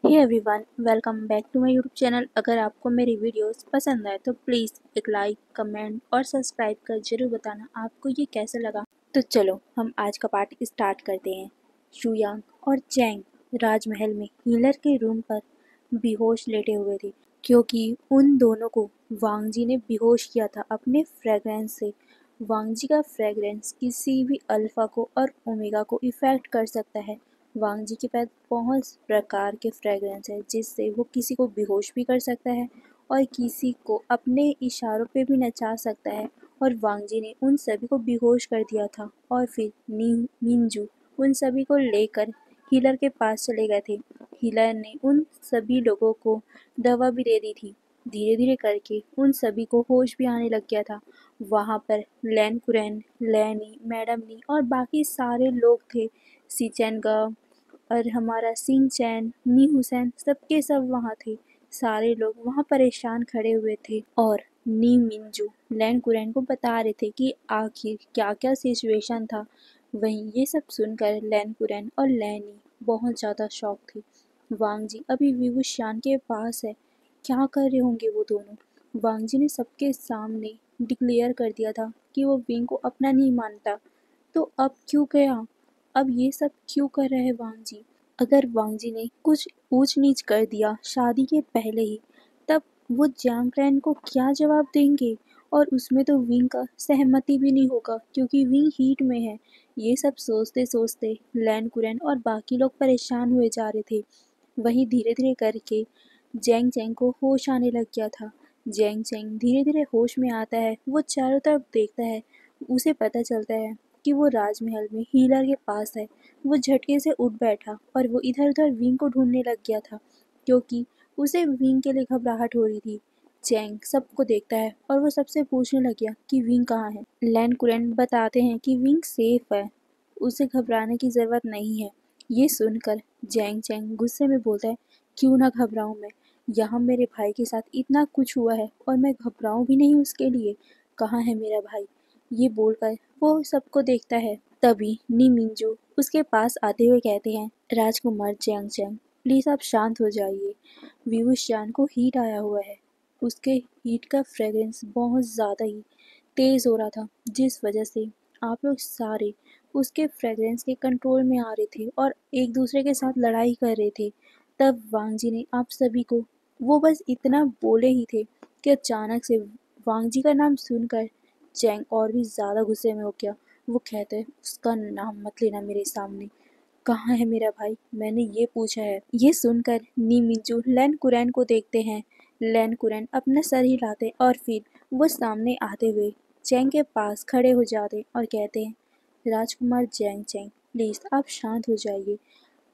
Hey everyone, welcome back to my YouTube channel. अगर आपको मेरी वीडियोस पसंद आए तो प्लीज़ एक लाइक, कमेंट और सब्सक्राइब कर जरूर बताना आपको ये कैसा लगा। तो चलो हम आज का पार्ट स्टार्ट करते हैं। शुयांग और चैंग राजमहल में हीलर के रूम पर बेहोश लेटे हुए थे, क्योंकि उन दोनों को वांग जी ने बेहोश किया था अपने फ्रेगरेंस से। वांग जी का फ्रेगरेंस किसी भी अल्फा को और ओमेगा को इफेक्ट कर सकता है। वांग जी के पास बहुत प्रकार के फ्रेगरेंस है, जिससे वो किसी को बेहोश भी कर सकता है और किसी को अपने इशारों पे भी नचा सकता है। और वांग जी ने उन सभी को बेहोश कर दिया था और फिर मिंजू उन सभी को लेकर हीलर के पास चले गए थे। हीलर ने उन सभी लोगों को दवा भी दे दी थी। धीरे धीरे करके उन सभी को होश भी आने लग गया था। वहाँ पर लैन कुरैन, लैनी, मैडम नी और बाकी सारे लोग थे। सीचेनगा और हमारा सिंह चैन, नी हुसैन, सबके सब वहाँ थे। सारे लोग वहाँ परेशान खड़े हुए थे और नी मिंजू लैन कुरैन को बता रहे थे कि आखिर क्या क्या सिचुएशन था। वहीं ये सब सुनकर लैन कुरैन और लैनी बहुत ज़्यादा शॉक थे। वांग जी अभी विवुशियान के पास है, क्या कर रहे होंगे वो दोनों। वांग जी ने सबके सामने डिक्लेयर कर दिया था कि वो विंग को अपना नहीं मानता। तो अब क्यों गया, अब ये सब क्यों कर रहे हैं वांग जी। अगर वांग जी ने कुछ ऊंच नीच कर दिया शादी के पहले ही, तब वो जैंग रैन को क्या जवाब देंगे। और उसमें तो विंग का सहमति भी नहीं होगा, क्योंकि विंग हीट में है। ये सब सोचते सोचते लैन कुरैन और बाकी लोग परेशान हुए जा रहे थे। वहीं धीरे धीरे करके जैंग चैंग को होश आने लग गया था। जैंग चैंग धीरे धीरे होश में आता है, वो चारों तरफ देखता है। उसे पता चलता है कि वो राजमहल में हीलर के पास है। वो झटके से उठ बैठा और वो इधर उधर विंग को ढूंढने लग गया था, क्योंकि उसे विंग के लिए घबराहट हो रही थी। चैंग सबको देखता है और वो सबसे पूछने लग गया कि विंग कहाँ है। लैन कुरैन बताते हैं कि विंग सेफ है, उसे घबराने की जरूरत नहीं है। ये सुनकर जैंग चैंग गुस्से में बोलता है, क्यों ना घबराऊं मैं, यहाँ मेरे भाई के साथ इतना कुछ हुआ है और मैं घबराऊं भी नहीं उसके लिए। कहाँ है मेरा भाई। ये बोलकर वो सबको देखता है। तभी नी मिंजू उसके पास आते हुए कहते हैं, राजकुमार जैंग चैंग, प्लीज आप शांत हो जाइए। विवुशियान को हीट आया हुआ है। उसके हीट का फ्रेग्रेंस बहुत ज़्यादा ही तेज़ हो रहा था, जिस वजह से आप लोग सारे उसके फ्रेग्रेंस के कंट्रोल में आ रहे थे और एक दूसरे के साथ लड़ाई कर रहे थे। तब वांग जी ने आप सभी को, वो बस इतना बोले ही थे कि अचानक से वांग जी का नाम सुनकर चैंग और भी ज़्यादा गुस्से में हो गया। वो कहते हैं, उसका नाम मत लेना मेरे सामने। कहाँ है मेरा भाई, मैंने ये पूछा है। ये सुनकर नी मिंजू लैन कुरैन को देखते हैं। लैन कुरैन अपना सर हिलाते और फिर वो सामने आते हुए चैंग के पास खड़े हो जाते और कहते हैं, राजकुमार जैंग चैंग, प्लीज़ आप शांत हो जाइए।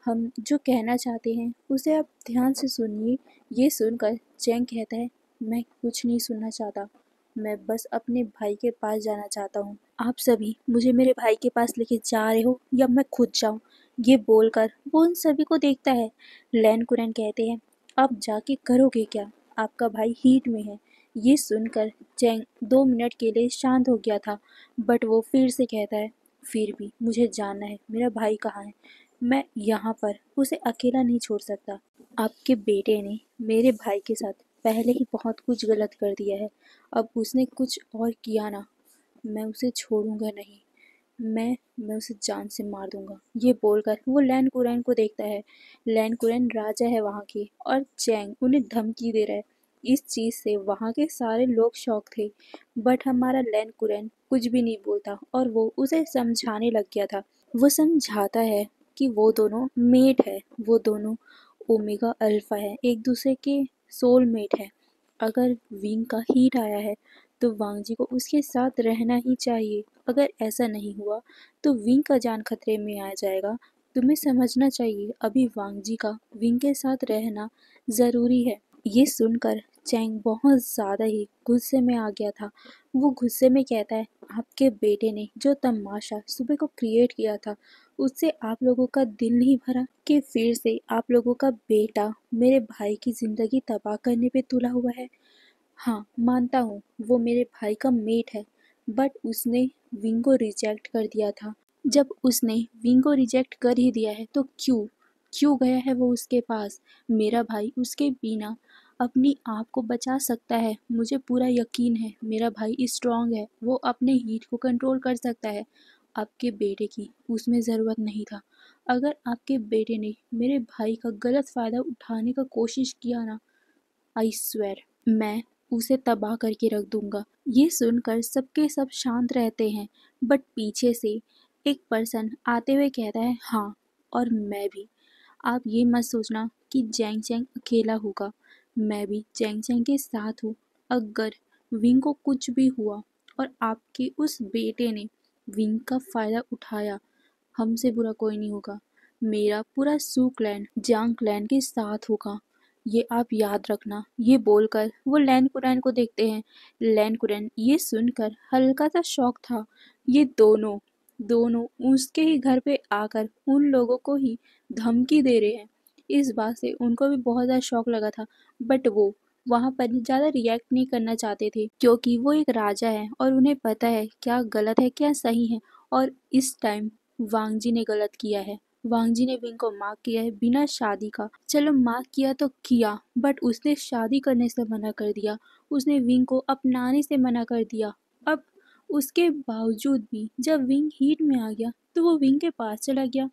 हम जो कहना चाहते हैं उसे आप ध्यान से सुनिए। ये सुनकर चैंग कहता है, मैं कुछ नहीं सुनना चाहता, मैं बस अपने भाई के पास जाना चाहता हूँ। आप सभी मुझे मेरे भाई के पास लेके जा रहे हो या मैं खुद जाऊँ। ये बोलकर वो उन सभी को देखता है। लैन कुरैन कहते हैं, अब जाके करोगे क्या, आपका भाई हीट में है। ये सुनकर चैंग 2 मिनट के लिए शांत हो गया था, बट वो फिर से कहता है, फिर भी मुझे जानना है मेरा भाई कहाँ है। मैं यहाँ पर उसे अकेला नहीं छोड़ सकता। आपके बेटे ने मेरे भाई के साथ पहले ही बहुत कुछ गलत कर दिया है, अब उसने कुछ और किया ना, मैं उसे छोड़ूंगा नहीं। मैं उसे जान से मार दूंगा। ये बोलकर वो लैन कुरैन को देखता है। लैन कुरैन राजा है वहाँ के और चैंग उन्हें धमकी दे रहा है। इस चीज़ से वहाँ के सारे लोग शॉक थे, बट हमारा लैन कुरैन कुछ भी नहीं बोलता और वो उसे समझाने लग गया था। वो समझाता है कि वो दोनों मेट है, वो दोनों ओमेगा अल्फा है, एक दूसरे के सोल मेट है। अगर विंग का हीट आया है तो वांग जी को उसके साथ रहना ही चाहिए। अगर ऐसा नहीं हुआ तो विंग का जान खतरे में आ जाएगा। तुम्हें समझना चाहिए अभी वांग जी का विंग के साथ रहना ज़रूरी है। ये सुनकर चैंग बहुत ज़्यादा ही गुस्से में आ गया था। वो गुस्से में कहता है, आपके बेटे ने जो तमाशा सुबह को क्रिएट किया था, उससे आप लोगों का दिल नहीं भरा कि फिर से आप लोगों का बेटा मेरे भाई की ज़िंदगी तबाह करने पे तुला हुआ है। हाँ, मानता हूँ वो मेरे भाई का मेट है, बट उसने विंग को रिजेक्ट कर दिया था। जब उसने विंग को रिजेक्ट कर ही दिया है तो क्यों? क्यों गया है वो उसके पास? मेरा भाई उसके बिना अपनी आप को बचा सकता है, मुझे पूरा यकीन है। मेरा भाई स्ट्रांग है, वो अपने हीट को कंट्रोल कर सकता है। आपके बेटे की उसमें ज़रूरत नहीं था। अगर आपके बेटे ने मेरे भाई का गलत फ़ायदा उठाने का कोशिश किया ना, आई स्वेर मैं उसे तबाह करके रख दूंगा। ये सुनकर सबके सब शांत रहते हैं, बट पीछे से एक पर्सन आते हुए कहता है, हाँ, और मैं भी। आप ये मत सोचना कि जैंग चैंग अकेला होगा, मैं भी जैंग चैंग के साथ हूँ। अगर विंग को कुछ भी हुआ और आपके उस बेटे ने विंग का फ़ायदा उठाया, हमसे बुरा कोई नहीं होगा। मेरा पूरा सू क्लैन जांग क्लैन के साथ होगा, ये आप याद रखना। ये बोलकर वो लैन कुरैन को देखते हैं। लैन कुरैन ये सुनकर हल्का सा शौक था। ये दोनों दोनों उसके ही घर पे आकर उन लोगों को ही धमकी दे रहे हैं। इस बात से उनको भी बहुत ज़्यादा शौक लगा था, बट वो वहाँ पर ज़्यादा रिएक्ट नहीं करना चाहते थे, क्योंकि वो एक राजा है और उन्हें पता है क्या गलत है क्या सही है। और इस टाइम वांग जी ने गलत किया है। वांग जी ने विंग को मार्क किया है बिना शादी का। चलो मार्क किया तो किया, बट उसने शादी करने से मना कर दिया, उसने विंग को अपनाने से मना कर दिया। अब उसके बावजूद भी जब विंग हीट में आ गया तो वो विंग के पास चला गया।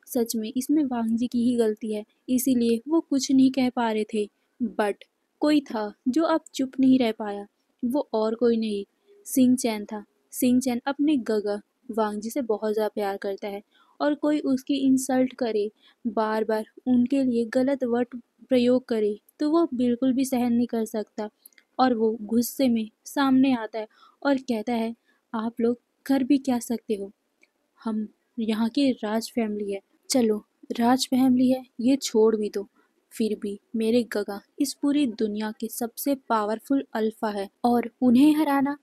सच में इसमें वांग जी की ही गलती है, इसीलिए वो कुछ नहीं कह पा रहे थे। बट कोई था जो अब चुप नहीं रह पाया। वो और कोई नहीं, सिंह चैन था। सिंह चैन अपने गगा वांग जी से बहुत ज़्यादा प्यार करता है, और कोई उसकी इंसल्ट करे, बार बार उनके लिए गलत वर्ड प्रयोग करे, तो वो बिल्कुल भी सहन नहीं कर सकता। और वो गुस्से में सामने आता है और कहता है, आप लोग कर भी क्या सकते हो, हम यहाँ की राज फैमिली है। चलो, राज फैमिली है ये छोड़ भी दो, फिर भी मेरे गगा इस पूरी दुनिया के सबसे पावरफुल अल्फा है, और उन्हें हराना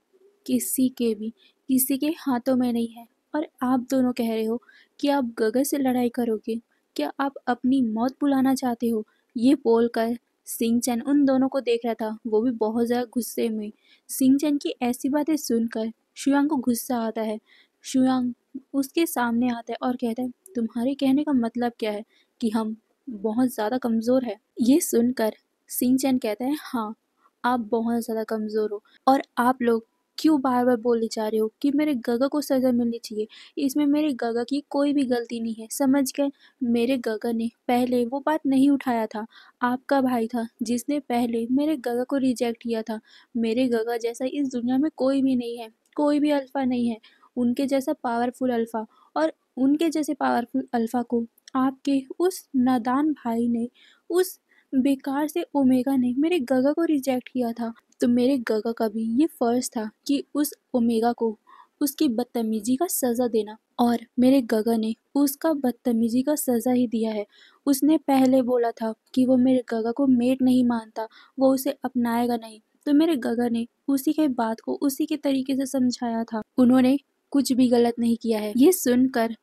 किसी के हाथों में नहीं है। और आप दोनों कह रहे हो कि आप गगा से लड़ाई करोगे, क्या आप अपनी मौत बुलाना चाहते हो? ये बोलकर सिंह चैन उन दोनों को देख रहा था, वो भी बहुत ज़्यादा गुस्से में। सिंह चैन की ऐसी बातें सुनकर शुयांग को गुस्सा आता है। शुयांग उसके सामने आता है और कहता है, तुम्हारे कहने का मतलब क्या है कि हम बहुत ज़्यादा कमज़ोर है? ये सुनकर सिंह चैन कहता है, हाँ, आप बहुत ज़्यादा कमज़ोर हो, और आप लोग क्यों बार बार बोले जा रहे हो कि मेरे गगा को सज़ा मिलनी चाहिए? इसमें मेरे गगा की कोई भी गलती नहीं है, समझ गए? मेरे गगा ने पहले वो बात नहीं उठाया था। आपका भाई था जिसने पहले मेरे गगा को रिजेक्ट किया था। मेरे गगा जैसा इस दुनिया में कोई भी नहीं है, कोई भी अल्फा नहीं है उनके जैसा पावरफुल अल्फा। और उनके जैसे पावरफुल अल्फा को आपके उस नादान भाई ने, उस बेकार से ओमेगा ने मेरे गगा को रिजेक्ट किया था। तो मेरे गगा का भी ये फर्ज था कि उस ओमेगा को उसकी बदतमीजी का सज़ा देना, और मेरे गगा ने उसका बदतमीजी का सज़ा ही दिया है। उसने पहले बोला था कि वो मेरे गगा को मेट नहीं मानता, वो उसे अपनाएगा नहीं, तो मेरे गगा ने उसी के बात को उसी के तरीके से समझाया था। उन्होंने कुछ भी गलत नहीं किया है। ये सुनकर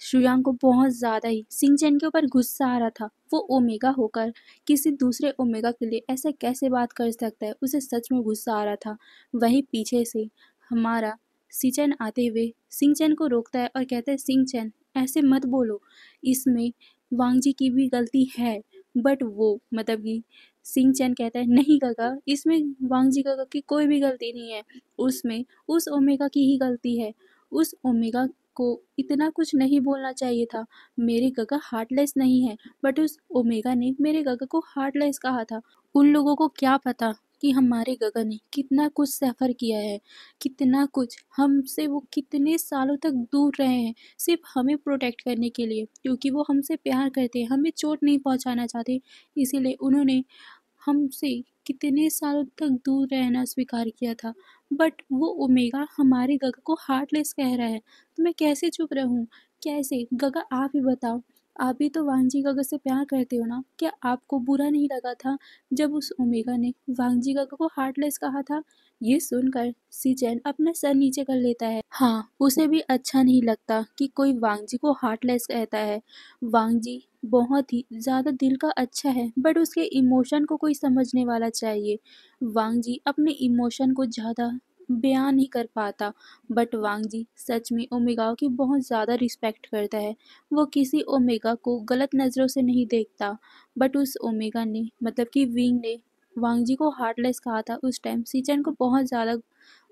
शुयांग को बहुत ज़्यादा ही सिंह चैन के ऊपर गुस्सा आ रहा था। वो ओमेगा होकर किसी दूसरे ओमेगा के लिए ऐसा कैसे बात कर सकता है, उसे सच में गुस्सा आ रहा था। वहीं पीछे से हमारा सिंचन आते हुए सिंह चैन को रोकता है और कहता है, सिंह चैन ऐसे मत बोलो, इसमें वांग जी की भी गलती है। बट वो मतलब कि सिंह चैन कहता है, नहीं गगा, इसमें वांग जी गगा की कोई भी गलती नहीं है, उसमें उस ओमेगा की ही गलती है। उस ओमेगा को इतना कुछ नहीं बोलना चाहिए था। मेरे गगा हार्टलेस नहीं है, बट उस ओमेगा ने मेरे गगा को हार्टलेस कहा था। उन लोगों को क्या पता कि हमारे गगा ने कितना कुछ सफ़र किया है, कितना कुछ हमसे वो कितने सालों तक दूर रहे हैं, सिर्फ हमें प्रोटेक्ट करने के लिए, क्योंकि वो हमसे प्यार करते हैं, हमें चोट नहीं पहुंचाना चाहते, इसीलिए उन्होंने हमसे कितने सालों तक दूर रहना स्वीकार किया था। बट वो ओमेगा हमारे गगा को हार्टलेस कह रहा है, तो मैं कैसे चुप रहूं? कैसे? गगा आप ही बताओ, आप भी तो वांजी गगा से प्यार करते हो ना? क्या आपको बुरा नहीं लगा था जब उस ओमेगा ने वांजी गगा को हार्टलेस कहा था? ये सुनकर सीचैन अपना सर नीचे कर लेता है। हाँ, उसे भी अच्छा नहीं लगता कि कोई वांगजी को हार्टलेस कहता है। वांगजी बहुत ही ज़्यादा दिल का अच्छा है, बट उसके इमोशन को कोई समझने वाला चाहिए। वांग जी अपने इमोशन को ज़्यादा बयान नहीं कर पाता। बट वांग जी सच में ओमेगा की बहुत ज़्यादा रिस्पेक्ट करता है। वो किसी ओमेगा को गलत नज़रों से नहीं देखता। बट उस ओमेगा ने मतलब कि विंग ने वांग जी को हार्टलेस कहा था। उस टाइम सीचन को बहुत ज़्यादा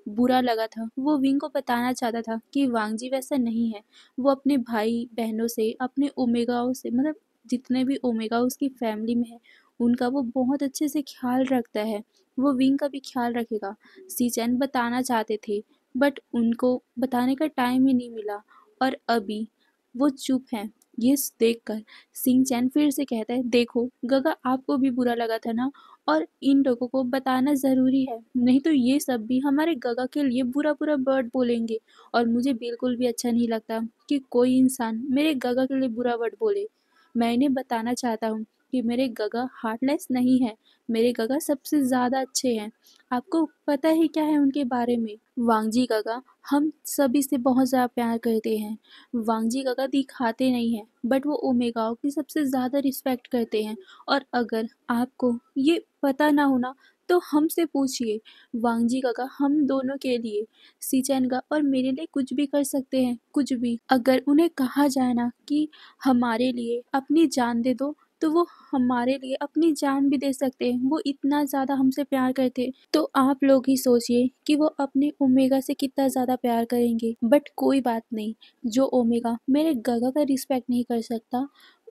बुरा लगा था। वो विंग को बताना चाहता था कि वांग जी वैसा नहीं है। वो अपने भाई बहनों से, अपने ओमेगाओं से, मतलब जितने भी ओमेगा उसकी फैमिली में है, उनका वो बहुत अच्छे से ख्याल रखता है। वो विंग का भी ख्याल रखेगा। सीचैन बताना चाहते थे बट उनको बताने का टाइम ही नहीं मिला और अभी वो चुप हैं। ये देखकर सिंचैन फिर से कहता है, देखो गगा, आपको भी बुरा लगा था ना, और इन लोगों को बताना ज़रूरी है, नहीं तो ये सब भी हमारे गगा के लिए बुरा बुरा वर्ड बोलेंगे। और मुझे बिल्कुल भी अच्छा नहीं लगता कि कोई इंसान मेरे गगा के लिए बुरा वर्ड बोले। मैं इन्हें बताना चाहता हूँ कि मेरे गगा हार्टलेस नहीं है। मेरे गगा सबसे ज़्यादा अच्छे हैं। आपको पता ही क्या है उनके बारे में? वांगजी गगा हम सभी से बहुत ज़्यादा प्यार करते हैं। वांगजी गगा दिखाते नहीं हैं बट वो ओमेगाओ की सबसे ज़्यादा रिस्पेक्ट करते हैं। और अगर आपको ये पता ना हो ना तो हमसे पूछिए। वांगजी काका हम दोनों के लिए, सीचैन का और मेरे लिए कुछ भी कर सकते हैं, कुछ भी। अगर उन्हें कहा जाए ना कि हमारे लिए अपनी जान दे दो तो वो हमारे लिए अपनी जान भी दे सकते हैं। वो इतना ज़्यादा हमसे प्यार करते हैं। तो आप लोग ही सोचिए कि वो अपने ओमेगा से कितना ज़्यादा प्यार करेंगे। बट कोई बात नहीं, जो ओमेगा मेरे गगा का रिस्पेक्ट नहीं कर सकता,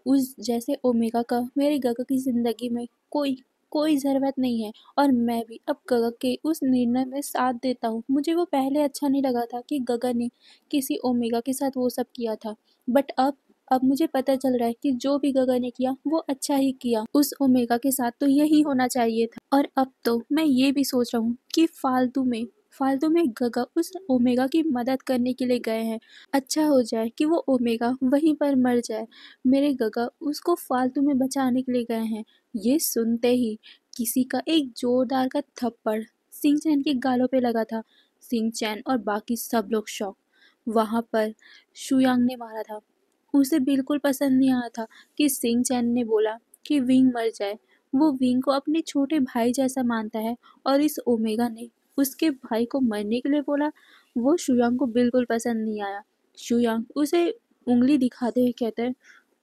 उस जैसे ओमेगा का मेरे गगा की ज़िंदगी में कोई कोई ज़रूरत नहीं है। और मैं भी अब गगा के उस निर्णय में साथ देता हूँ। मुझे वो पहले अच्छा नहीं लगा था कि गगा ने किसी ओमेगा के साथ वो सब किया था। बट अब मुझे पता चल रहा है कि जो भी गगा ने किया वो अच्छा ही किया। उस ओमेगा के साथ तो यही होना चाहिए था। और अब तो मैं ये भी सोच रहा हूँ कि फालतू में गगा उस ओमेगा की मदद करने के लिए गए हैं। अच्छा हो जाए कि वो ओमेगा वहीं पर मर जाए। मेरे गगा उसको फालतू में बचाने के लिए गए हैं। ये सुनते ही किसी का एक जोरदार का थप्पड़ सिंह-चैन के गालों पे लगा था। सिंह-चैन और बाकी सब लोग शॉक। वहाँ पर शुयांग ने मारा था। उसे बिल्कुल पसंद नहीं आया था कि सिंह-चैन ने बोला कि विंग मर जाए। वो विंग को अपने छोटे भाई जैसा मानता है और इस ओमेगा ने उसके भाई को मरने के लिए बोला। वो शुयांग को बिल्कुल पसंद नहीं आया। शुयांग उसे उंगली दिखाते हुए कहता है,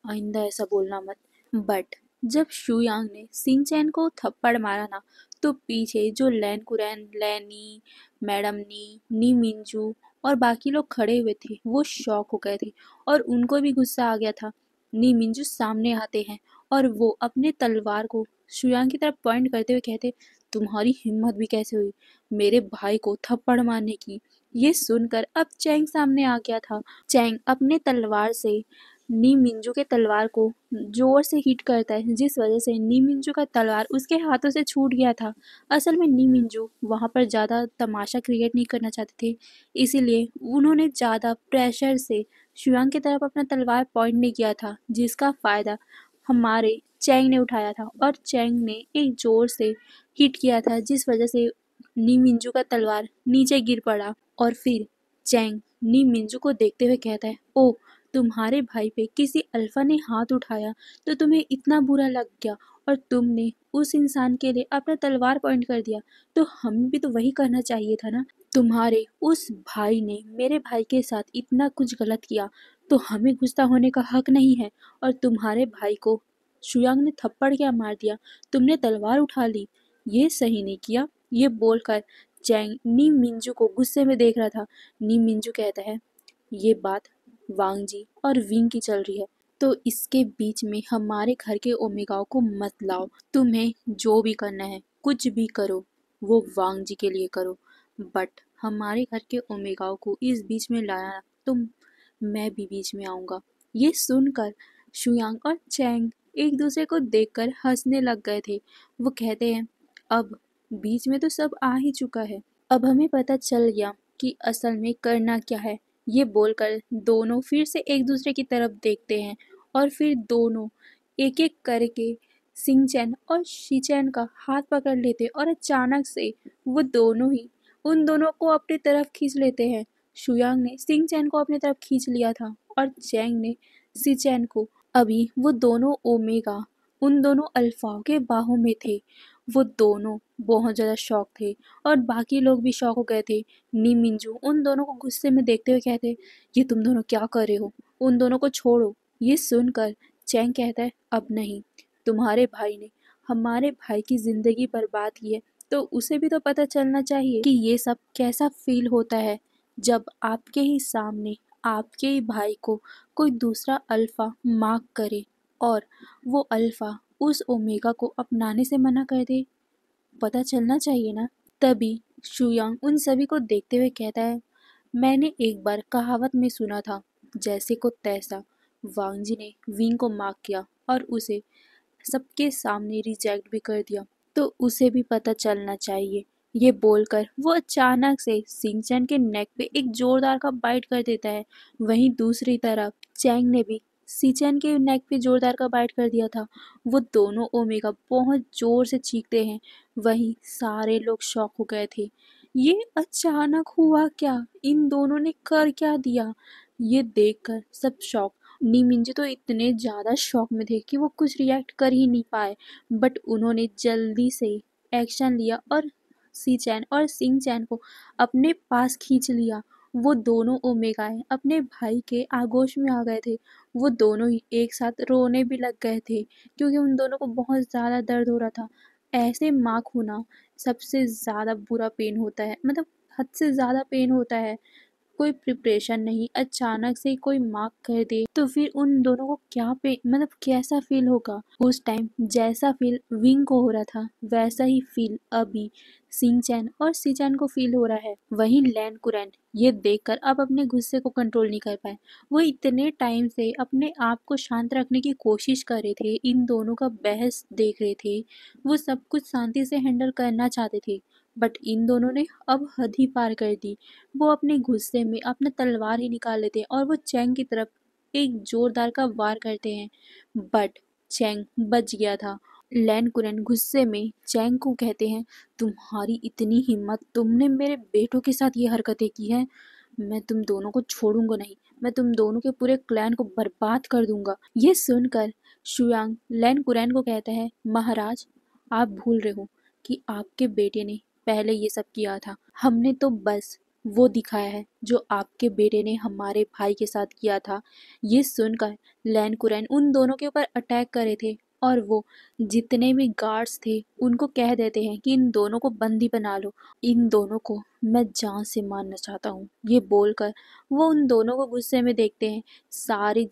आइंदा ऐसा बोलना मत। बट जब शुयांग ने सिंह-चैन को थप्पड़ मारा ना, तो पीछे जो लैन कुरैन, लैनी, मैडम नी मिंजू और बाकी लोग खड़े हुए थे, वो शॉक हो गए थे और उनको भी गुस्सा आ गया था। नी मिंजू सामने आते हैं और वो अपने तलवार को शुयांग की तरफ पॉइंट करते हुए कहते, तुम्हारी हिम्मत भी कैसे हुई मेरे भाई को थप्पड़ मारने की। ये सुनकर अब चैंग सामने आ गया था। चैंग अपने तलवार से नी मिंजू के तलवार को जोर से हिट करता है, जिस वजह से नी मिंजू का तलवार उसके हाथों से छूट गया था। असल में नी मिंजू वहाँ पर ज़्यादा तमाशा क्रिएट नहीं करना चाहते थे, इसीलिए उन्होंने ज़्यादा प्रेशर से शुयांग की तरफ अपना तलवार पॉइंट नहीं किया था, जिसका फ़ायदा हमारे चैंग ने उठाया था और चैंग ने एक जोर से हिट किया था, जिस वजह से नी मिंजू का तलवार नीचे गिर पड़ा। और फिर चैंग नी मिंजू को देखते हुए कहता है, ओ तुम्हारे भाई पे किसी अल्फा ने हाथ उठाया तो तुम्हें इतना बुरा लग गया और तुमने उस इंसान के लिए अपना तलवार पॉइंट कर दिया, तो हमें भी तो वही करना चाहिए था ना। तुम्हारे उस भाई ने मेरे भाई के साथ इतना कुछ गलत किया तो हमें गुस्सा होने का हक नहीं है। और तुम्हारे भाई को शुयांग ने थप्पड़ क्या मार दिया, तुमने तलवार उठा ली, ये सही नहीं किया। ये बोलकर चैंग नी मिंजू को गुस्से में देख रहा था। नी मिंजू कहता है, ये बात वांग जी और विंग की चल रही है, तो इसके बीच में हमारे घर के ओमेगाओं को मत लाओ। तुम्हें जो भी करना है कुछ भी करो, वो वांग जी के लिए करो, बट हमारे घर के ओमेगाओं को इस बीच में लाया तो मैं भी बीच में आऊँगा। ये सुनकर शुयांग और चैंग एक दूसरे को देखकर हंसने लग गए थे। वो कहते हैं, अब बीच में तो सब आ ही चुका है, अब हमें पता चल गया कि असल में करना क्या है। ये बोलकर दोनों फिर से एक दूसरे की तरफ देखते हैं और फिर दोनों एक एक करके सिंचैन और शीचैन का हाथ पकड़ लेते और अचानक से वो दोनों ही उन दोनों को अपनी तरफ खींच लेते हैं। शुयांग ने सिंचैन को अपनी तरफ खींच लिया था और चैंग ने शीचैन को। अभी वो दोनों ओमेगा उन दोनों अल्फाओं के बाहों में थे। वो दोनों बहुत ज़्यादा शॉक थे और बाकी लोग भी शॉक हो गए थे। नी मिंजू उन दोनों को गुस्से में देखते हुए कहते, ये तुम दोनों क्या कर रहे हो, उन दोनों को छोड़ो। ये सुनकर चैंग कहता है, अब नहीं, तुम्हारे भाई ने हमारे भाई की ज़िंदगी बर्बाद की है, तो उसे भी तो पता चलना चाहिए कि ये सब कैसा फील होता है जब आपके ही सामने आपके ही भाई को कोई दूसरा अल्फा मार्क करे और वो अल्फा उस ओमेगा को अपनाने से मना कर दे। पता चलना चाहिए ना। तभी शुयांग उन सभी को देखते हुए कहता है, मैंने एक बार कहावत में सुना था, जैसे को तैसा। वांगजी ने विंग को मार्क किया और उसे सबके सामने रिजेक्ट भी कर दिया, तो उसे भी पता चलना चाहिए। ये बोलकर वो अचानक से सिंचन के नेक पे एक जोरदार का बाइट कर देता है। वहीं दूसरी तरफ चैंग ने भी सिंचन के नेक पे जोरदार का बाइट कर दिया था। वो दोनों ओमेगा बहुत जोर से चीखते हैं। वहीं सारे लोग शॉक हो गए थे। ये अचानक हुआ क्या, इन दोनों ने कर क्या दिया, ये देखकर सब शॉक। नीमिंजी तो इतने ज़्यादा शॉक में थे कि वो कुछ रिएक्ट कर ही नहीं पाए, बट उन्होंने जल्दी से एक्शन लिया और सी चैन और सिंग चैन को अपने पास खींच लिया। वो दोनों ओमेगाए अपने भाई के आगोश में आ गए थे। वो दोनों ही एक साथ रोने भी लग गए थे क्योंकि उन दोनों को बहुत ज़्यादा दर्द हो रहा था। ऐसे मार्क होना सबसे ज़्यादा बुरा पेन होता है, मतलब हद से ज़्यादा पेन होता है। कोई प्रिपरेशन नहीं, अचानक से कोई मार्क कर दे तो फिर उन दोनों को क्या पे मतलब कैसा फील होगा। उस टाइम जैसा फील विंग को हो रहा था वैसा ही फील अभी सिंचैन और सीचैन को फील हो रहा है। वहीं लैन कुरैन ये देखकर अब अपने गुस्से को कंट्रोल नहीं कर पाए। वो इतने टाइम से अपने आप को शांत रखने की कोशिश कर रहे थे, इन दोनों का बहस देख रहे थे, वो सब कुछ शांति से हैंडल करना चाहते थे, बट इन दोनों ने अब हद ही पार कर दी। वो अपने गुस्से में अपना तलवार ही निकाल लेते हैं और वो चैंग की तरफ एक जोरदार का वार करते हैं, बट चैंग बच गया था। लैन कुरैन गुस्से में चैंग को कहते हैं, तुम्हारी इतनी हिम्मत, तुमने मेरे बेटों के साथ ये हरकतें की हैं, मैं तुम दोनों को छोड़ूंगा नहीं, मैं तुम दोनों के पूरे क्लैन को बर्बाद कर दूंगा। ये सुनकर शुयांग लैन कुरैन को कहता है, महाराज आप भूल रहे हो कि आपके बेटे ने पहले ये सब किया था, हमने तो बस वो दिखाया है जो आपके बेटे ने हमारे भाई के साथ किया था। ये सुनकर लैन कुरैन उन दोनों के ऊपर अटैक करे थे और वो जितने भी गार्ड्स थे उनको कह देते हैं कि इन दोनों को बंदी बना लो, इन दोनों को मैं जान से मारना चाहता हूँ। ये बोलकर वो उन दोनों को गुस्से में देखते हैं। सारे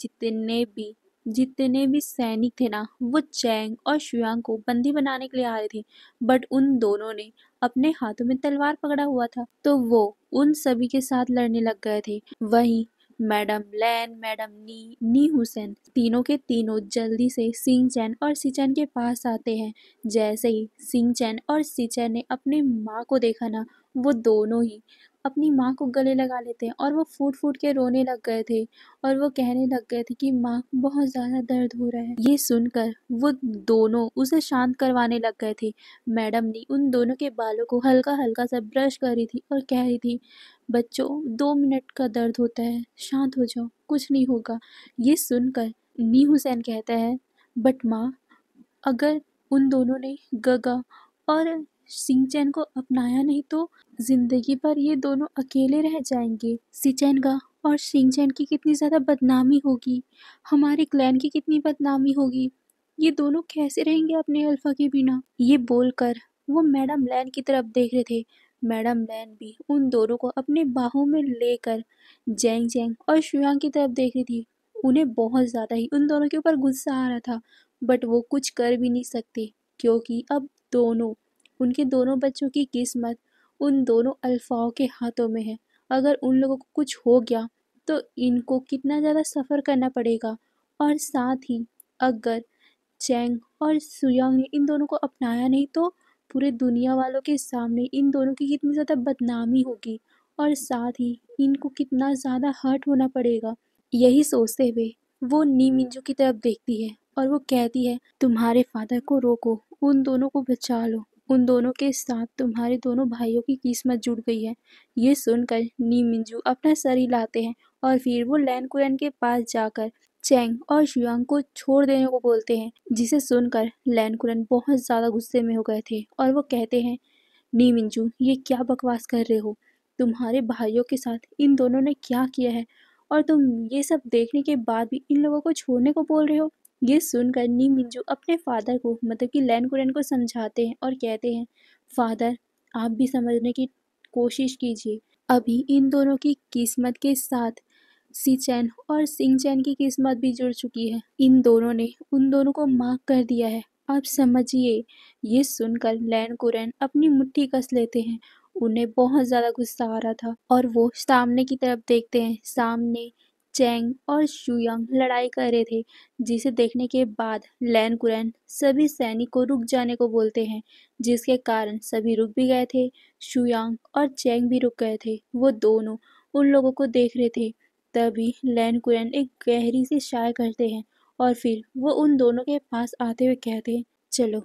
जितने भी सैनिक थे ना, वो चैंग और शुयांग को बंदी बनाने के लिए आ रहे थे, बट उन दोनों ने अपने हाथों में तलवार पकड़ा हुआ था, तो वो उन सभी के साथ लड़ने लग गए थे। वहीं मैडम लैन, मैडम नी हुसैन तीनों के तीनों जल्दी से सिंग चैन और सिचैन के पास आते हैं। जैसे ही सिंग चैन और सिचैन ने अपनी माँ को देखा ना, वो दोनों ही अपनी माँ को गले लगा लेते हैं और वो फूट फूट के रोने लग गए थे और वो कहने लग गए थे कि माँ बहुत ज़्यादा दर्द हो रहा है। ये सुनकर वो दोनों उसे शांत करवाने लग गए थे। मैडम ने उन दोनों के बालों को हल्का हल्का सा ब्रश कर रही थी और कह रही थी, बच्चों 2 मिनट का दर्द होता है, शांत हो जाओ, कुछ नहीं होगा। ये सुनकर नी हुसैन कहता है, बट माँ, अगर उन दोनों ने गगा और सिंचैन को अपनाया नहीं तो जिंदगी भर ये दोनों अकेले रह जाएंगे। सिंचैन का और सिंचैन की कितनी ज़्यादा बदनामी होगी, हमारे क्लैन की कितनी बदनामी होगी, ये दोनों कैसे रहेंगे अपने अल्फा के बिना। ये बोलकर वो मैडम लैन की तरफ देख रहे थे। मैडम लैन भी उन दोनों को अपने बाहों में लेकर जैंग जैंग और शुयांग की तरफ देख रही थी। उन्हें बहुत ज़्यादा ही उन दोनों के ऊपर गुस्सा आ रहा था, बट वो कुछ कर भी नहीं सकते क्योंकि अब उनके दोनों बच्चों की किस्मत उन दोनों अल्फाओं के हाथों में है। अगर उन लोगों को कुछ हो गया तो इनको कितना ज़्यादा सफ़र करना पड़ेगा, और साथ ही अगर चैंग और सुयांग ने इन दोनों को अपनाया नहीं तो पूरे दुनिया वालों के सामने इन दोनों की कितनी ज़्यादा बदनामी होगी और साथ ही इनको कितना ज़्यादा हर्ट होना पड़ेगा। यही सोचते हुए वो नी मिंजू की तरफ देखती है और वो कहती है, तुम्हारे फादर को रोको, उन दोनों को बचा लो, उन दोनों के साथ तुम्हारे दोनों भाइयों की किस्मत जुड़ गई है। ये सुनकर नी मिंजू अपना सर हिलाते हैं और फिर वो लैन कुरैन के पास जाकर चैंग और शुयांग को छोड़ देने को बोलते हैं, जिसे सुनकर लैन कुरन बहुत ज़्यादा गुस्से में हो गए थे और वो कहते हैं, नी मिंजू, ये क्या बकवास कर रहे हो? तुम्हारे भाइयों के साथ इन दोनों ने क्या किया है और तुम ये सब देखने के बाद भी इन लोगों को छोड़ने को बोल रहे हो? ये सुनकर नी मिंजू अपने फादर को मतलब कि लैन कुरन को समझाते हैं और कहते हैं, फादर, आप भी समझने की कोशिश कीजिए। अभी इन दोनों की किस्मत के साथ सी चैन और सिंह चैन की किस्मत भी जुड़ चुकी है। इन दोनों ने उन दोनों को माफ कर दिया है। आप समझिए। ये सुनकर लैन कुरैन अपनी मुट्ठी कस लेते हैं। उन्हें बहुत ज़्यादा गुस्सा आ रहा था और वो सामने की तरफ देखते हैं। सामने चैंग और शुयांग लड़ाई कर रहे थे, जिसे देखने के बाद लैन कुरैन सभी सैनिक को रुक जाने को बोलते हैं, जिसके कारण सभी रुक भी गए थे। शुयांग और चैंग भी रुक गए थे। वो दोनों उन लोगों को देख रहे थे। तभी लैन कुरैन एक गहरी सी चाय करते हैं और फिर वो उन दोनों के पास आते हुए कहते हैं, चलो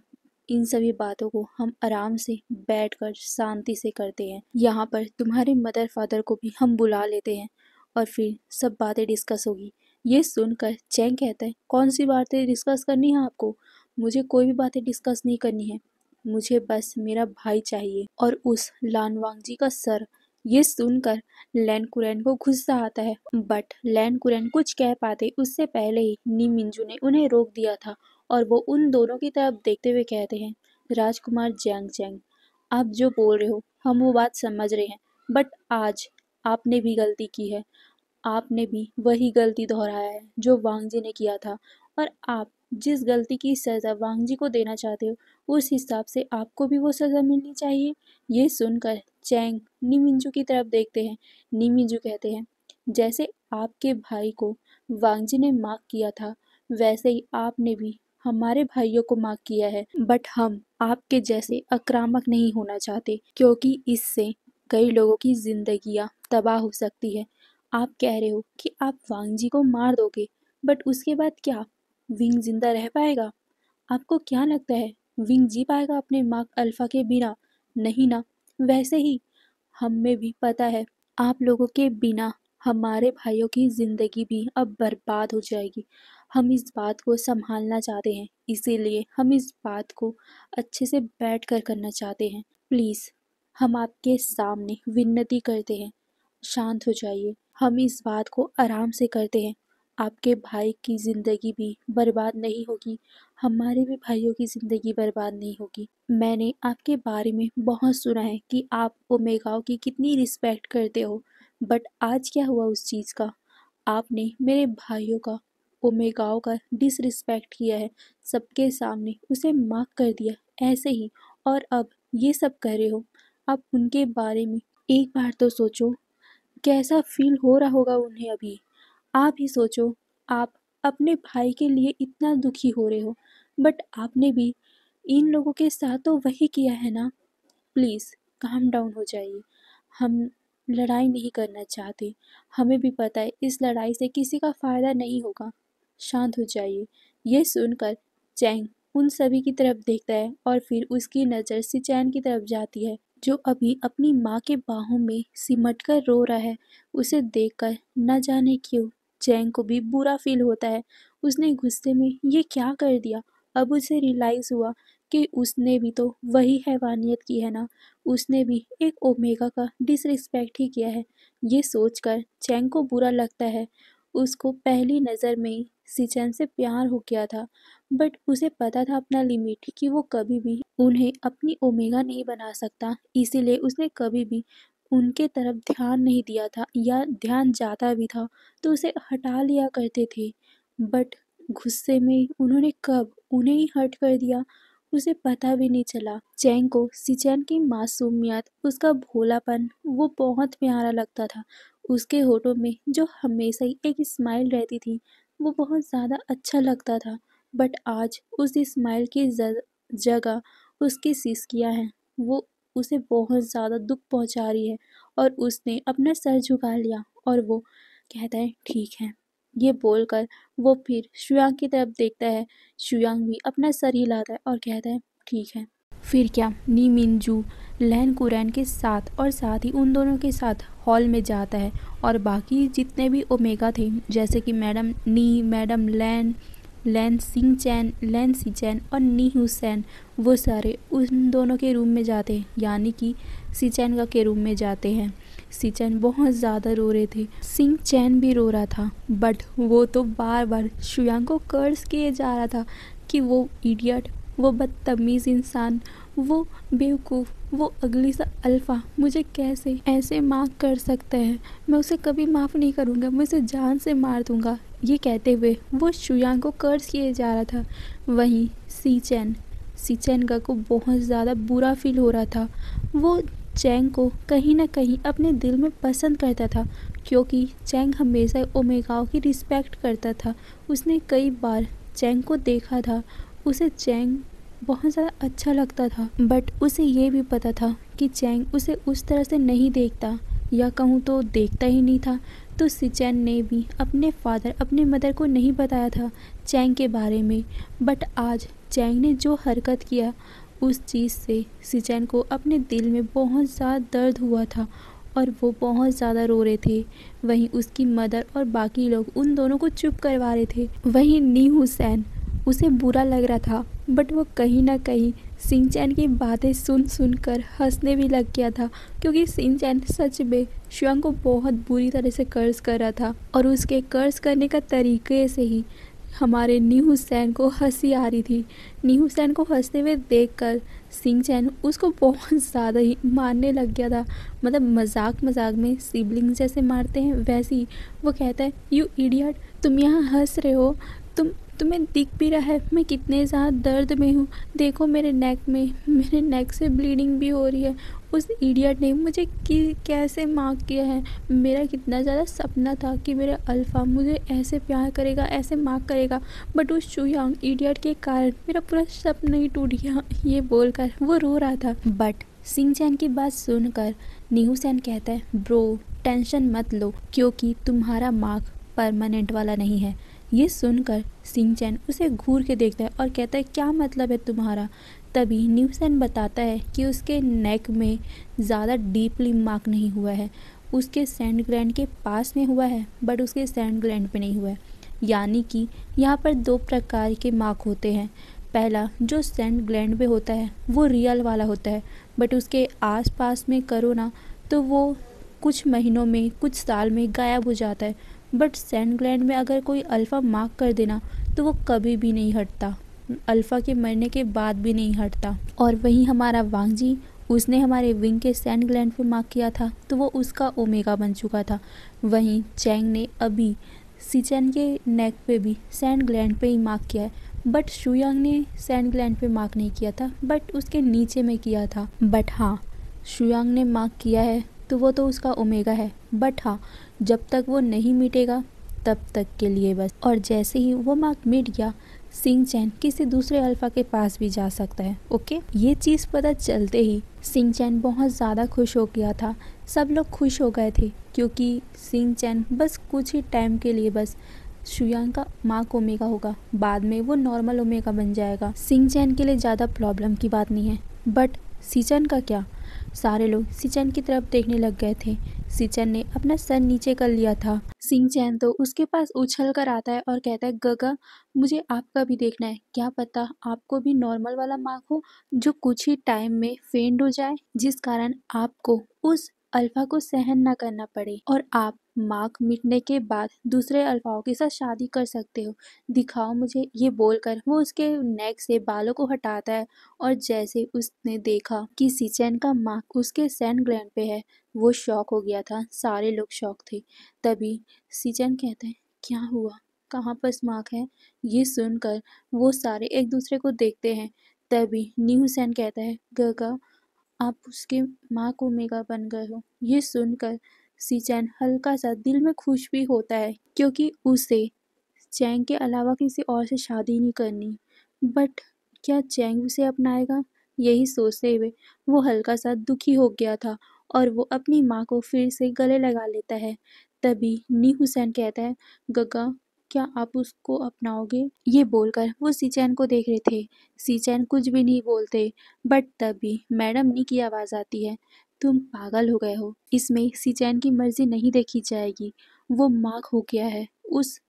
इन सभी बातों को हम आराम से बैठकर शांति से करते हैं। यहाँ पर तुम्हारे मदर फादर को भी हम बुला लेते हैं और फिर सब बातें डिस्कस होगी। ये सुनकर चैंग कहता है, कौन सी बातें डिस्कस करनी है आपको? मुझे कोई भी बातें डिस्कस नहीं करनी है। मुझे बस मेरा भाई चाहिए और उस लानवांग जी का सर। ये सुनकर लैन कुरैन को गुस्सा आता है, बट लैन कुरैन कुछ कह पाते उससे पहले ही नी मिंजू ने उन्हें रोक दिया था और वो उन दोनों की तरफ देखते हुए कहते हैं, राजकुमार जैंग जैंग, आप जो बोल रहे हो हम वो बात समझ रहे हैं, बट आज आपने भी गलती की है। आपने भी वही गलती दोहराया है जो वांग जी ने किया था और आप जिस गलती की सज़ा वांग जी को देना चाहते हो, उस हिसाब से आपको भी वो सज़ा मिलनी चाहिए। ये सुनकर चैंग नीमिंजू की तरफ देखते हैं। नीमिंजू कहते हैं, जैसे आपके भाई को वांग जी ने माफ़ किया था, वैसे ही आपने भी हमारे भाइयों को माफ़ किया है, बट हम आपके जैसे आक्रामक नहीं होना चाहते, क्योंकि इससे कई लोगों की जिंदगियां तबाह हो सकती है। आप कह रहे हो कि आप वांग जी को मार दोगे, बट उसके बाद क्या? विंग जिंदा रह पाएगा? आपको क्या लगता है विंग जी पाएगा अपने मार्क अल्फा के बिना? नहीं ना। वैसे ही हमें भी पता है, आप लोगों के बिना हमारे भाइयों की जिंदगी भी अब बर्बाद हो जाएगी। हम इस बात को संभालना चाहते हैं, इसीलिए हम इस बात को अच्छे से बैठ कर करना चाहते हैं। प्लीज़, हम आपके सामने विनती करते हैं, शांत हो जाइए। हम इस बात को आराम से करते हैं। आपके भाई की ज़िंदगी भी बर्बाद नहीं होगी, हमारे भी भाइयों की ज़िंदगी बर्बाद नहीं होगी। मैंने आपके बारे में बहुत सुना है कि आप ओमेगाओ की कितनी रिस्पेक्ट करते हो, बट आज क्या हुआ उस चीज़ का? आपने मेरे भाइयों का, ओमेगाओ का डिसरिस्पेक्ट किया है, सबके सामने उसे माफ़ कर दिया ऐसे ही, और अब ये सब कर रहे हो। आप उनके बारे में एक बार तो सोचो, कैसा फील हो रहा होगा उन्हें अभी। आप ही सोचो, आप अपने भाई के लिए इतना दुखी हो रहे हो, बट आपने भी इन लोगों के साथ तो वही किया है ना। प्लीज़ काम डाउन हो जाइए। हम लड़ाई नहीं करना चाहते। हमें भी पता है इस लड़ाई से किसी का फ़ायदा नहीं होगा। शांत हो जाइए। यह सुनकर चैंग उन सभी की तरफ देखता है और फिर उसकी नज़र सिचैन की तरफ जाती है, जो अभी अपनी माँ के बाहों में सिमट कर रो रहा है। उसे देखकर न जाने क्यों चैंग को भी बुरा फील होता है। उसने गुस्से में ये क्या कर दिया। अब उसे रियलाइज़ हुआ कि उसने भी तो वही हैवानियत की है ना। उसने भी एक ओमेगा का डिसरिस्पेक्ट ही किया है। ये सोचकर चैंग को बुरा लगता है। उसको पहली नज़र में ही सिचैन से प्यार हो गया था, बट उसे पता था अपना लिमिट कि वो कभी भी उन्हें अपनी ओमेगा नहीं बना सकता। इसीलिए उसने कभी भी उनके तरफ ध्यान नहीं दिया था, या ध्यान जाता भी था तो उसे हटा लिया करते थे। बट गुस्से में उन्होंने कब उन्हें ही हर्ट कर दिया, उसे पता भी नहीं चला। चैंग को सिचैन की मासूमियत, उसका भोलापन वो बहुत प्यारा लगता था। उसके होठों में जो हमेशा ही एक स्माइल रहती थी, वो बहुत ज़्यादा अच्छा लगता था। बट आज उस स्माइल की जगह उसकी सिसकियाँ हैं, वो उसे बहुत ज़्यादा दुख पहुंचा रही है। और उसने अपना सर झुका लिया और वो कहता है, ठीक है। ये बोलकर वो फिर शुयांग की तरफ देखता है। शुयांग भी अपना सर हिलाता है और कहता है, ठीक है। फिर क्या, नी मिनजू लैन कुरैन के साथ और साथ ही उन दोनों के साथ हॉल में जाता है और बाकी जितने भी ओमेगा थे जैसे कि मैडम नी, मैडम लैन, लैन सिंह चैन, लैन सी चैन और नी हुसैन, वो सारे उन दोनों के रूम में जाते हैं, यानी कि सी चैन का के रूम में जाते हैं। सी चैन बहुत ज़्यादा रो रहे थे, सिंह चैन भी रो रहा था, बट वो तो बार बार शुयांग को कर्ज किए जा रहा था कि वो इडियट, वो बदतमीज़ इंसान, वो बेवकूफ़, वो अगली सा अल्फ़ा मुझे कैसे ऐसे माफ़ कर सकता है, मैं उसे कभी माफ़ नहीं करूँगा, मैं उसे जान से मार दूँगा। ये कहते हुए वो शुयांग को कर्ज किए जा रहा था। वहीं सी चैन को बहुत ज़्यादा बुरा फील हो रहा था। वो चैंग को कहीं ना कहीं अपने दिल में पसंद करता था, क्योंकि चैंग हमेशा ओमेगाओं की रिस्पेक्ट करता था। उसने कई बार चैंग को देखा था, उसे चैंग बहुत ज़्यादा अच्छा लगता था, बट उसे ये भी पता था कि चैंग उसे उस तरह से नहीं देखता, या कहूँ तो देखता ही नहीं था। तो सिचैन ने भी अपने फादर, अपने मदर को नहीं बताया था चैंग के बारे में, बट आज चैंग ने जो हरकत किया उस चीज़ से सिचैन को अपने दिल में बहुत ज़्यादा दर्द हुआ था और वो बहुत ज़्यादा रो रहे थे। वहीं उसकी मदर और बाकी लोग उन दोनों को चुप करवा रहे थे। वहीं नी हुसैन, उसे बुरा लग रहा था, बट वो कहीं ना कहीं सिंचैन की बातें सुन सुनकर हंसने भी लग गया था, क्योंकि सिंचैन सच में शुयांग को बहुत बुरी तरह से कर्ज कर रहा था और उसके कर्ज करने का तरीके से ही हमारे नी हुसैन को हंसी आ रही थी। नी हुसैन को हंसते हुए देखकर सिंचैन उसको बहुत ज़्यादा ही मारने लग गया था, मतलब मजाक मजाक में सिबलिंग जैसे मारते हैं वैसे ही। वो कहता है, यू इडियट, तुम यहाँ हंस रहे हो, तुम्हें दिख भी रहा है मैं कितने ज़्यादा दर्द में हूँ, देखो मेरे नेक से ब्लीडिंग भी हो रही है। उस इडियट ने मुझे कैसे मार्क किया है, मेरा कितना ज़्यादा सपना था कि मेरा अल्फ़ा मुझे ऐसे प्यार करेगा, ऐसे मार्क करेगा, बट उस शुयांग इडियट के कारण मेरा पूरा सपना ही टूट गया। ये बोलकर वो रो रहा था, बट सिंचैन की बात सुनकर न्यूसैन कहता है, ब्रो टेंशन मत लो, क्योंकि तुम्हारा मार्क परमानेंट वाला नहीं है। ये सुनकर सिंचैन उसे घूर के देखता है और कहता है, क्या मतलब है तुम्हारा। तभी न्यूसन बताता है कि उसके नेक में ज़्यादा डीपली मार्क नहीं हुआ है, उसके सैंड ग्लैंड के पास में हुआ है, बट उसके सैंड ग्लैंड पे नहीं हुआ है। यानी कि यहाँ पर दो प्रकार के मार्क होते हैं। पहला जो सैंड ग्लैंड पे होता है वो रियल वाला होता है, बट उसके आस पास में करो ना तो वो कुछ महीनों में, कुछ साल में गायब हो जाता है। बट सैंड ग्लैंड में अगर कोई अल्फ़ा मार्क कर देना तो वो कभी भी नहीं हटता, अल्फ़ा के मरने के बाद भी नहीं हटता। और वहीं हमारा वांगजी, उसने हमारे विंग के सैंड ग्लैंड पे मार्क किया था तो वो उसका ओमेगा बन चुका था। वहीं चैंग ने अभी सिचैन के नेक पे भी सैंड ग्लैंड पे ही मार्क किया है, बट शुयांग ने सैंड ग्लैंड पे मार्क नहीं किया था, बट उसके नीचे में किया था। बट हाँ, शुयांग ने मार्क किया है तो वो तो उसका ओमेगा है, बट हाँ, जब तक वो नहीं मिटेगा तब तक के लिए बस। और जैसे ही वो मार्क मिट गया, सिंह चैन किसी दूसरे अल्फा के पास भी जा सकता है। ओके, ये चीज़ पता चलते ही सिंह चैन बहुत ज़्यादा खुश हो गया था। सब लोग खुश हो गए थे क्योंकि सिंह चैन बस कुछ ही टाइम के लिए बस शुयांग का मार्क ओमेगा होगा, बाद में वो नॉर्मल ओमेगा बन जाएगा। सिंह चैन के लिए ज़्यादा प्रॉब्लम की बात नहीं है, बट सिचन का क्या। सारे लोग सिचन की तरफ देखने लग गए थे। सिचन ने अपना सर नीचे कर लिया था। सिंह चैन तो उसके पास उछल कर आता है और कहता है, गगा मुझे आपका भी देखना है, क्या पता आपको भी नॉर्मल वाला मार्क हो जो कुछ ही टाइम में फेंड हो जाए, जिस कारण आपको उस अल्फा को सहन ना करना पड़े और आप मार्क मिटने के बाद दूसरे अल्फाओं के साथ शादी कर सकते हो, दिखाओ मुझे। ये बोलकर वो उसके नेक से बालों को हटाता है और जैसे उसने देखा कि सिचैन का मार्क उसके सैंड ग्लैंड पे है, वो शॉक हो गया था। सारे लोग शॉक थे। तभी सिचैन कहते हैं, क्या हुआ, कहाँ पर मार्क है। ये सुनकर वो सारे एक दूसरे को देखते हैं। तभी न्यू हुसैन कहता है, गगा आप उसके माँ को ओमेगा बन गए हो। ये सुनकर सिचैन हल्का सा दिल में खुश भी होता है, क्योंकि उसे चैंग के अलावा किसी और से शादी नहीं करनी। बट क्या चैंग उसे अपनाएगा, यही सोचते हुए वो हल्का सा दुखी हो गया था और वो अपनी माँ को फिर से गले लगा लेता है। तभी नी हुसैन कहता है, गगा क्या आप उसको अपनाओगे? ये बोलकर वो सीचैन को देख रहे थे। सीचैन कुछ भी नहीं बोलते, बट तभी मैडम नी की आवाज़ आती है। तुम पागल हो गए हो, इसमें सीचैन की मर्जी नहीं देखी जाएगी। वो मार्क हो गया है उस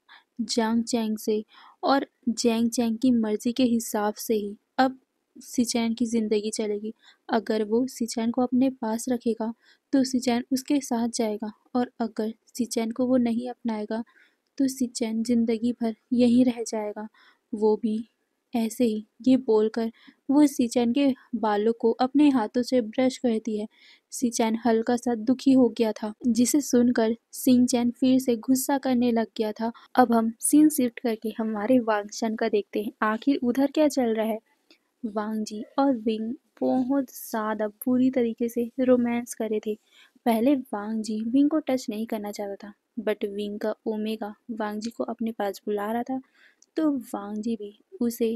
जांग चैंग से, और जैंग चैंग की मर्जी के हिसाब से ही अब सीचैन की ज़िंदगी चलेगी। अगर वो सीचैन को अपने पास रखेगा तो सीचैन उसके साथ जाएगा, और अगर सीचैन को वो नहीं अपनाएगा तो सीचैन ज़िंदगी भर यहीं रह जाएगा, वो भी ऐसे ही। ये बोलकर वो सीचैन के बालों को अपने हाथों से ब्रश करती है। सीचैन हल्का सा दुखी हो गया था, जिसे सुनकर सिंचैन फिर से गुस्सा करने लग गया था। अब हम सीन शिफ्ट करके हमारे वांगशन का देखते हैं, आखिर उधर क्या चल रहा है। वांग जी और विंग बहुत ज़्यादा पूरी तरीके से रोमांस करे थे। पहले वांग जी विंग को टच नहीं करना चाहता था, बट विंग का ओमेगा वांग जी को अपने पास बुला रहा था, तो वांग जी भी उसे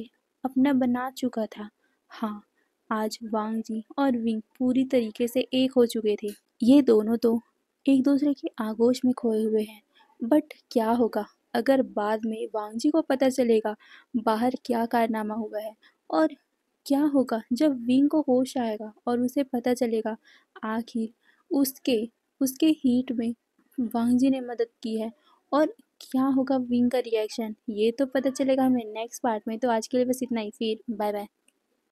अपना बना चुका था। हाँ, आज वांग जी और विंग पूरी तरीके से एक हो चुके थे। ये दोनों तो एक दूसरे के आगोश में खोए हुए हैं, बट क्या होगा अगर बाद में वांग जी को पता चलेगा बाहर क्या कारनामा हुआ है, और क्या होगा जब विंग को होश आएगा और उसे पता चलेगा आखिर उसके उसके हीट में वांग जी ने मदद की है, और क्या होगा विंग का रिएक्शन, ये तो पता चलेगा हमें नेक्स्ट पार्ट में। तो आज के लिए बस इतना ही, फिर बाय बाय।